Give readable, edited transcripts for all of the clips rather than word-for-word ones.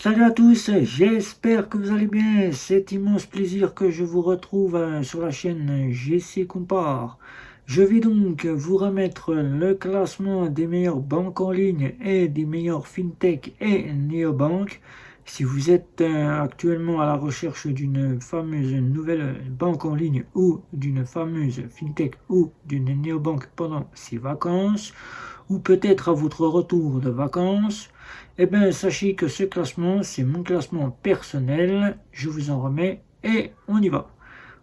Salut à tous, j'espère que vous allez bien. C'est immense plaisir que je vous retrouve sur la chaîne GC Compare. Je vais donc vous remettre le classement des meilleures banques en ligne et des meilleures fintech et néobanques. Si vous êtes actuellement à la recherche d'une fameuse nouvelle banque en ligne ou d'une fameuse fintech ou d'une néobanque pendant ces vacances, ou peut-être à votre retour de vacances, eh bien, sachez que ce classement, c'est mon classement personnel. Je vous en remets et on y va.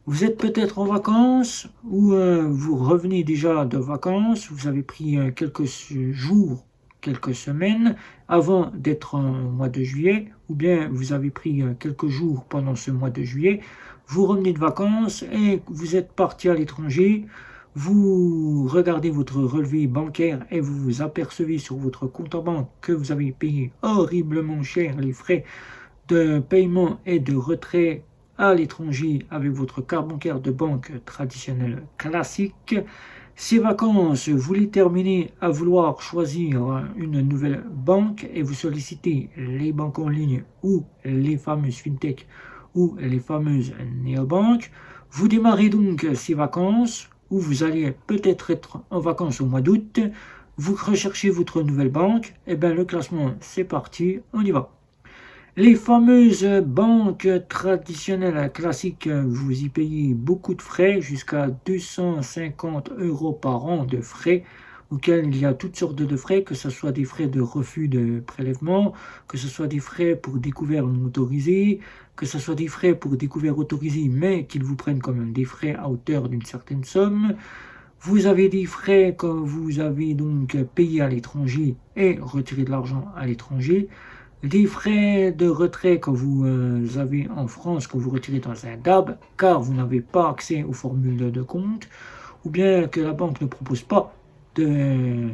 Vous êtes peut-être en vacances ou vous revenez déjà de vacances. Vous avez pris quelques jours, quelques semaines avant d'être en mois de juillet, ou bien vous avez pris quelques jours pendant ce mois de juillet. Vous revenez de vacances et vous êtes parti à l'étranger. Vous regardez votre relevé bancaire et vous vous apercevez sur votre compte en banque que vous avez payé horriblement cher les frais de paiement et de retrait à l'étranger avec votre carte bancaire de banque traditionnelle classique. Ces vacances, vous les terminez à vouloir choisir une nouvelle banque et vous sollicitez les banques en ligne ou les fameuses fintech ou les fameuses néobanques. Vous démarrez donc ces vacances où vous allez peut-être être en vacances au mois d'août. Vous recherchez votre nouvelle banque. Et bien le classement, c'est parti, on y va. Les fameuses banques traditionnelles classiques, vous y payez beaucoup de frais, jusqu'à 250 € par an de frais, auxquels il y a toutes sortes de frais, que ce soit des frais de refus de prélèvement, que ce soit des frais pour découvert non autorisé, que ce soit des frais pour découvert autorisé, mais qu'ils vous prennent quand même des frais à hauteur d'une certaine somme. Vous avez des frais que vous avez donc payé à l'étranger et retiré de l'argent à l'étranger. Des frais de retrait que vous avez en France, que vous retirez dans un DAB, car vous n'avez pas accès aux formules de compte, ou bien que la banque ne propose pas de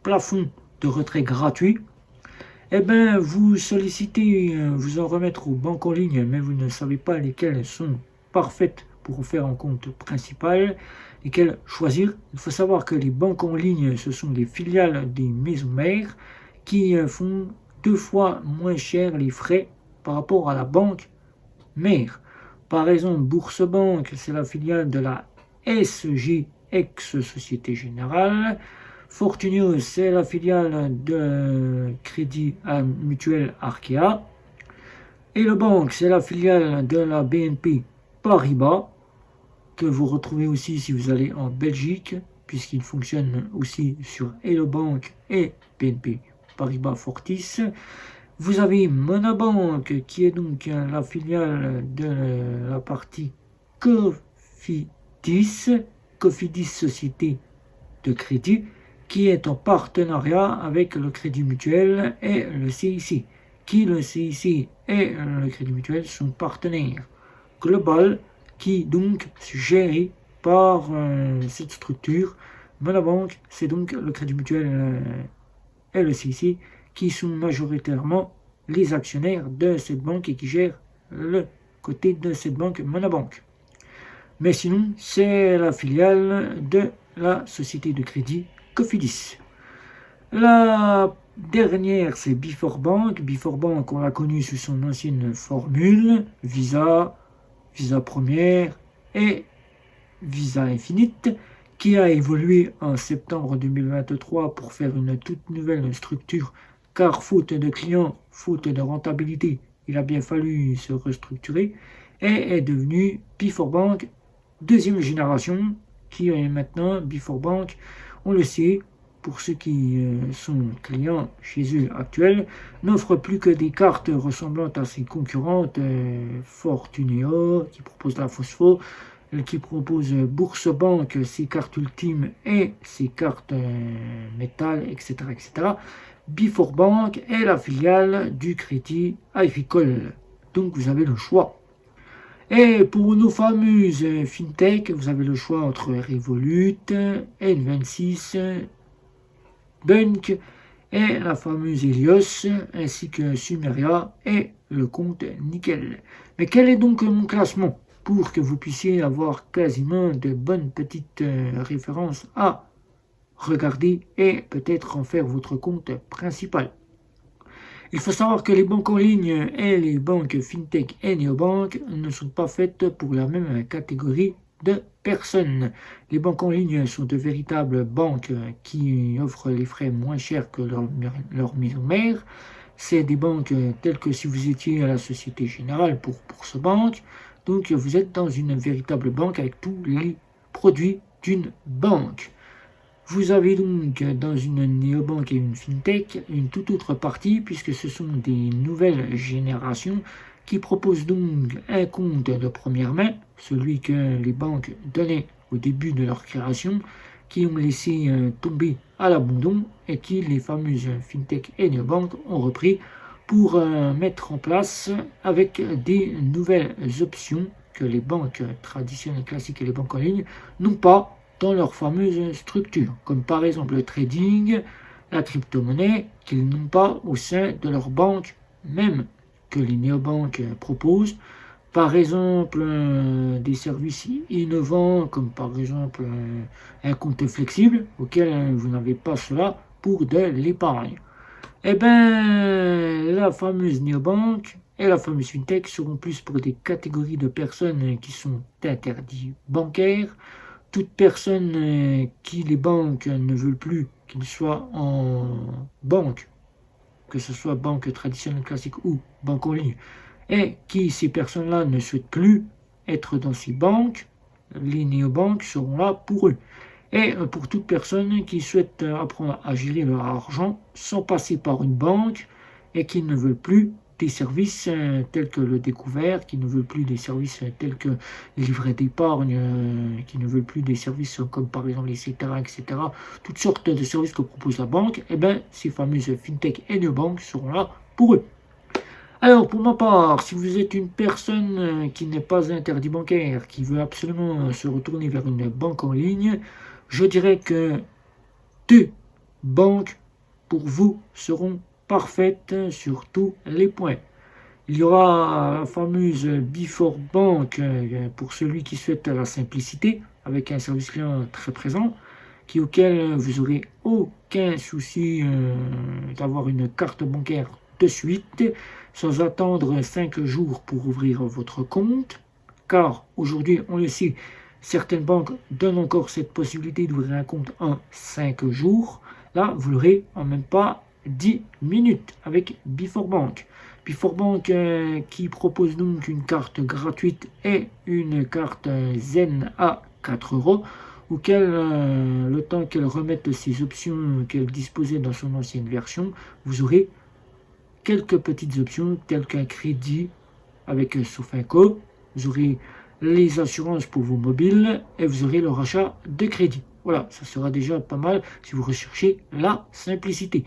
plafond de retrait gratuit, eh bien, vous sollicitez vous en remettre aux banques en ligne, mais vous ne savez pas lesquelles sont parfaites pour faire un compte principal, lesquelles choisir. Il faut savoir que les banques en ligne, ce sont des filiales des maisons mères qui font 2 fois moins cher les frais par rapport à la banque mère. Par exemple, Bourse-Banque, c'est la filiale de la SG, ex-Société Générale. Fortunio, c'est la filiale de Crédit Mutuel Arkea. Et le banque, c'est la filiale de la BNP Paribas, que vous retrouvez aussi si vous allez en Belgique, puisqu'il fonctionne aussi sur Hello Bank et BNP Paribas Fortis. Vous avez Monobank, qui est donc la filiale de la partie Cofidis, Cofidis Société de Crédit, qui est en partenariat avec le Crédit Mutuel et le CIC, qui le CIC et le Crédit Mutuel sont partenaires global, qui donc est géré par cette structure. Monobank, c'est donc le Crédit Mutuel et le CIC qui sont majoritairement les actionnaires de cette banque et qui gèrent le côté de cette banque Monobank. Mais sinon, c'est la filiale de la société de crédit Cofidis. La dernière, c'est Before Bank. Before Bank, on l'a connu sous son ancienne formule, Visa, Visa Première et Visa Infinite, qui a évolué en septembre 2023 pour faire une toute nouvelle structure, car faute de clients, faute de rentabilité, il a bien fallu se restructurer, et est devenu Before Bank deuxième génération, qui est maintenant Before Bank, on le sait, pour ceux qui sont clients chez eux actuels, n'offre plus que des cartes ressemblant à ses concurrentes Fortuneo, qui propose la Phosphore, qui propose Bourse-Banque, ses cartes ultimes et ses cartes métal, etc., etc. Before Bank est la filiale du Crédit Agricole. Donc vous avez le choix. Et pour nos fameuses fintech, vous avez le choix entre Revolut, N26, Bunk et la fameuse Helios, ainsi que Sumeria et le compte Nickel. Mais quel est donc mon classement pour que vous puissiez avoir quasiment de bonnes petites références à regarder et peut-être en faire votre compte principal? Il faut savoir que les banques en ligne et les banques fintech et néobanques ne sont pas faites pour la même catégorie de personnes. Les banques en ligne sont de véritables banques qui offrent les frais moins chers que leur maison mère. C'est des banques telles que si vous étiez à la Société Générale pour ce banque. Donc vous êtes dans une véritable banque avec tous les produits d'une banque. Vous avez donc dans une néobanque et une fintech une toute autre partie puisque ce sont des nouvelles générations qui proposent donc un compte de première main, celui que les banques donnaient au début de leur création, qui ont laissé tomber à l'abandon et qui les fameuses fintech et néobanques ont repris pour mettre en place avec des nouvelles options que les banques traditionnelles classiques et les banques en ligne n'ont pas dans leur fameuse structure, comme par exemple le trading, la crypto-monnaie, qu'ils n'ont pas au sein de leur banque même, que les néobanques proposent. Par exemple, des services innovants, comme par exemple un compte flexible, auquel vous n'avez pas cela pour de l'épargne. Eh bien, la fameuse néobanque et la fameuse fintech seront plus pour des catégories de personnes qui sont interdites bancaires, toute personne qui les banques ne veulent plus qu'il soit en banque, que ce soit banque traditionnelle classique ou banque en ligne, et qui ces personnes-là ne souhaitent plus être dans ces banques, les néobanques seront là pour eux. Et pour toute personne qui souhaite apprendre à gérer leur argent sans passer par une banque et qui ne veulent plus des services tels que le découvert, qui ne veulent plus des services tels que les livrets d'épargne, qui ne veulent plus des services comme par exemple les CETERA, etc. Toutes sortes de services que propose la banque, et bien ces fameuses fintech et néobanques seront là pour eux. Alors, pour ma part, si vous êtes une personne qui n'est pas interdit bancaire, qui veut absolument se retourner vers une banque en ligne, je dirais que deux banques pour vous seront parfaites sur tous les points. Il y aura la fameuse Before Bank pour celui qui souhaite la simplicité, avec un service client très présent, auquel vous n'aurez aucun souci d'avoir une carte bancaire de suite, sans attendre 5 jours pour ouvrir votre compte, car aujourd'hui, on le sait, certaines banques donnent encore cette possibilité d'ouvrir un compte en 5 jours. Là, vous l'aurez en même pas 10 minutes avec Before Bank. Before Bank qui propose donc une carte gratuite et une carte Zen à 4 €, auquel le temps qu'elle remette ces options qu'elle disposait dans son ancienne version, vous aurez quelques petites options telles qu'un crédit avec Sofinco, vous aurez les assurances pour vos mobiles et vous aurez le rachat de crédit. Voilà, ça sera déjà pas mal si vous recherchez la simplicité.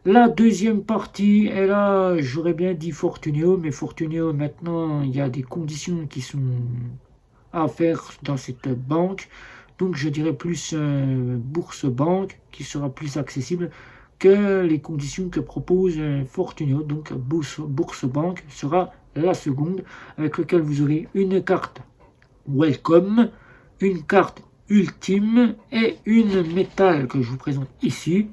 La deuxième partie, et là j'aurais bien dit Fortuneo, mais Fortuneo maintenant il y a des conditions qui sont à faire dans cette banque, donc je dirais plus Bourse Banque qui sera plus accessible que les conditions que propose Fortuneo. Donc Bourse Banque sera la seconde, avec laquelle vous aurez une carte Welcome, une carte Ultime et une métal que je vous présente ici.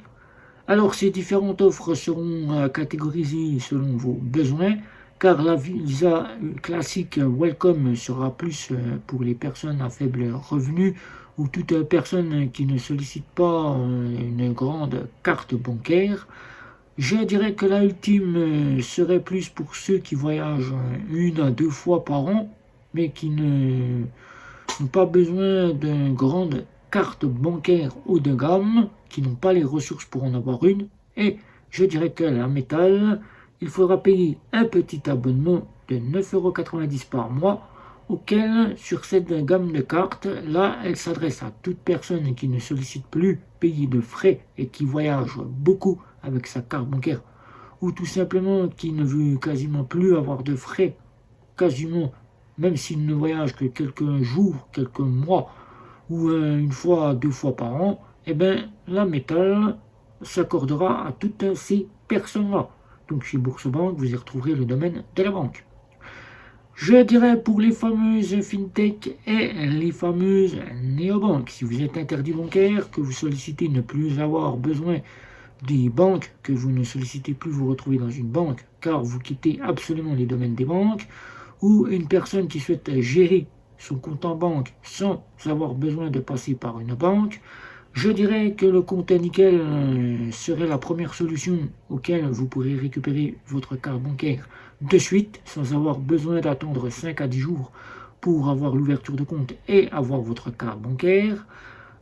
Alors ces différentes offres seront catégorisées selon vos besoins, car la visa classique Welcome sera plus pour les personnes à faible revenu ou toute personne qui ne sollicite pas une grande carte bancaire. Je dirais que la ultime serait plus pour ceux qui voyagent 1 à 2 fois par an, mais qui n'ont pas besoin d'une grande carte bancaire haut de gamme, qui n'ont pas les ressources pour en avoir une. Et je dirais que la métal, il faudra payer un petit abonnement de 9,90 € par mois, auquel, sur cette gamme de cartes, là, elle s'adresse à toute personne qui ne sollicite plus payer de frais et qui voyage beaucoup avec sa carte bancaire, ou tout simplement qui ne veut quasiment plus avoir de frais, quasiment, même s'il ne voyage que quelques jours, quelques mois, ou 1 fois, 2 fois par an, eh bien, la métal s'accordera à toutes ces personnes-là. Donc chez Bourse-Banque, vous y retrouverez le domaine de la banque. Je dirais pour les fameuses fintech et les fameuses néobanques, si vous êtes interdit bancaire, que vous sollicitez ne plus avoir besoin des banques, que vous ne sollicitez plus vous retrouver dans une banque, car vous quittez absolument les domaines des banques, ou une personne qui souhaite gérer son compte en banque sans avoir besoin de passer par une banque, je dirais que le compte nickel serait la première solution auquel vous pourrez récupérer votre carte bancaire de suite, sans avoir besoin d'attendre 5 à 10 jours pour avoir l'ouverture de compte et avoir votre carte bancaire.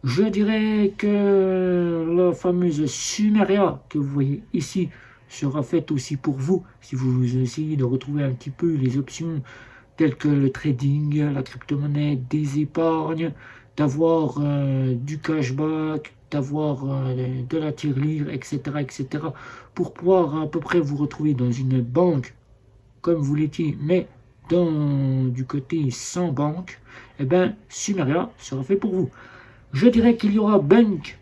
Je dirais que la fameuse Sumeria que vous voyez ici sera faite aussi pour vous, si vous essayez de retrouver un petit peu les options telles que le trading, la crypto-monnaie, des épargnes, d'avoir du cashback, d'avoir de la tirelire, etc., etc., pour pouvoir à peu près vous retrouver dans une banque comme vous l'étiez, mais du côté sans banque, eh bien, Sumeria sera fait pour vous. Je dirais qu'il y aura Bunk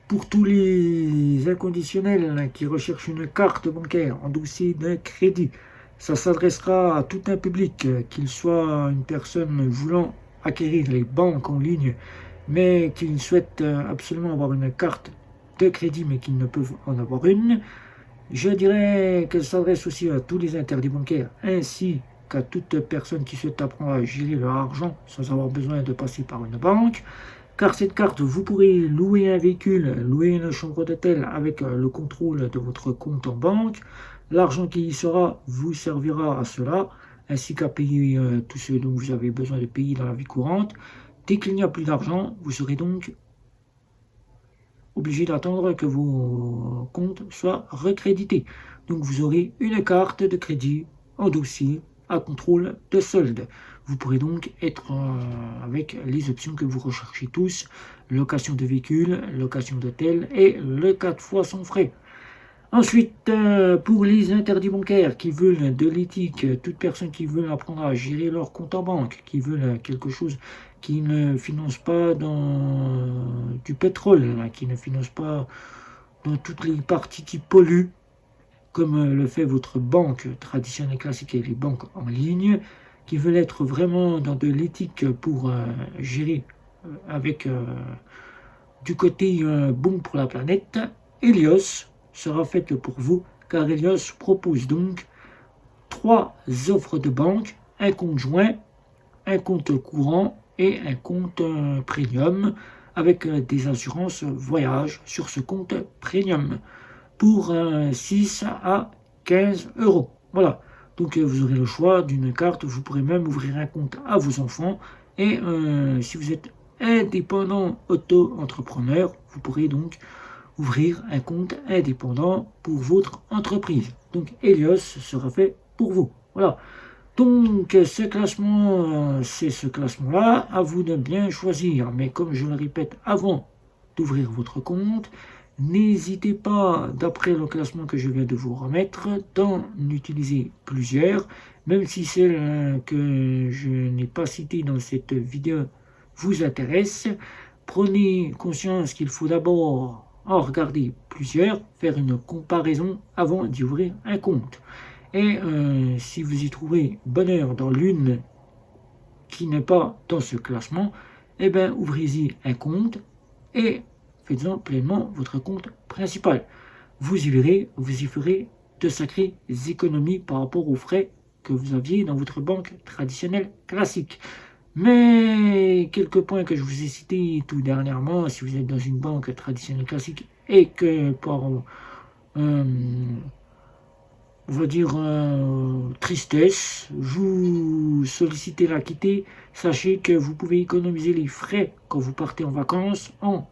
pour tous les inconditionnels qui recherchent une carte bancaire endossée d'un crédit. Ça s'adressera à tout un public, qu'il soit une personne voulant acquérir les banques en ligne, mais qui souhaite absolument avoir une carte de crédit, mais qui ne peuvent en avoir une. Je dirais qu'elle s'adresse aussi à tous les interdits bancaires, ainsi qu'à toute personne qui souhaite apprendre à gérer leur argent sans avoir besoin de passer par une banque. Car cette carte, vous pourrez louer un véhicule, louer une chambre d'hôtel avec le contrôle de votre compte en banque. L'argent qui y sera vous servira à cela, ainsi qu'à payer tout ce dont vous avez besoin de payer dans la vie courante. Dès qu'il n'y a plus d'argent, vous serez donc obligé d'attendre que vos comptes soient recrédités. Donc vous aurez une carte de crédit en dossier à contrôle de solde. Vous pourrez donc être avec les options que vous recherchez tous, location de véhicule, location d'hôtel et le 4 fois sans frais. Ensuite, pour les interdits bancaires qui veulent de l'éthique, toute personne qui veut apprendre à gérer leur compte en banque, qui veulent quelque chose qui ne finance pas dans du pétrole, qui ne finance pas dans toutes les parties qui polluent, comme le fait votre banque traditionnelle classique et les banques en ligne, qui veulent être vraiment dans de l'éthique pour gérer avec du côté bon pour la planète. Helios sera faite pour vous, car Helios propose donc 3 offres de banque, un compte joint, un compte courant et un compte premium, avec des assurances voyage sur ce compte premium pour 6 à 15 euros. Voilà, donc vous aurez le choix d'une carte, vous pourrez même ouvrir un compte à vos enfants, et si vous êtes indépendant auto-entrepreneur, vous pourrez donc ouvrir un compte indépendant pour votre entreprise. Donc Helios sera fait pour vous. Voilà. Donc ce classement, c'est ce classement-là, à vous de bien choisir. Mais comme je le répète, avant d'ouvrir votre compte, n'hésitez pas, d'après le classement que je viens de vous remettre, d'en utiliser plusieurs, même si celle que je n'ai pas citée dans cette vidéo vous intéresse. Prenez conscience qu'il faut d'abord en regarder plusieurs, faire une comparaison avant d'y ouvrir un compte. Et si vous y trouvez bonheur dans l'une qui n'est pas dans ce classement, eh bien ouvrez-y un compte et faites-en pleinement votre compte principal. Vous y verrez, vous y ferez de sacrées économies par rapport aux frais que vous aviez dans votre banque traditionnelle classique. Mais quelques points que je vous ai cités tout dernièrement, si vous êtes dans une banque traditionnelle classique et que par on va dire tristesse, vous sollicitez la quitter, sachez que vous pouvez économiser les frais quand vous partez en vacances en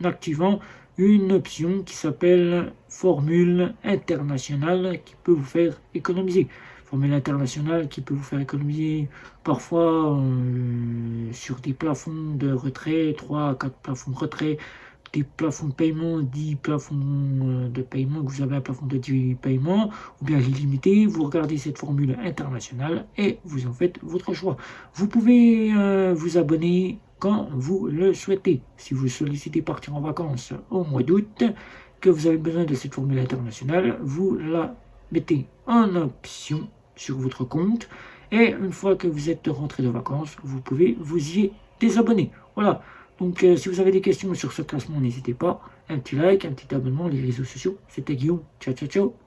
activant une option qui s'appelle Formule internationale qui peut vous faire économiser. Formule internationale qui peut vous faire économiser parfois sur des plafonds de retrait, 3 à 4 plafonds de retrait, des plafonds de paiement, 10 plafonds de paiement, que vous avez un plafond de 10 paiements, ou bien l'illimité, vous regardez cette formule internationale et vous en faites votre choix. Vous pouvez vous abonner quand vous le souhaitez. Si vous sollicitez partir en vacances au mois d'août, que vous avez besoin de cette formule internationale, vous la mettez en option sur votre compte et une fois que vous êtes rentré de vacances, vous pouvez vous y désabonner. Voilà. Donc si vous avez des questions sur ce classement, n'hésitez pas. un petit like, un petit abonnement, les réseaux sociaux. C'était Guillaume. Ciao, ciao, ciao.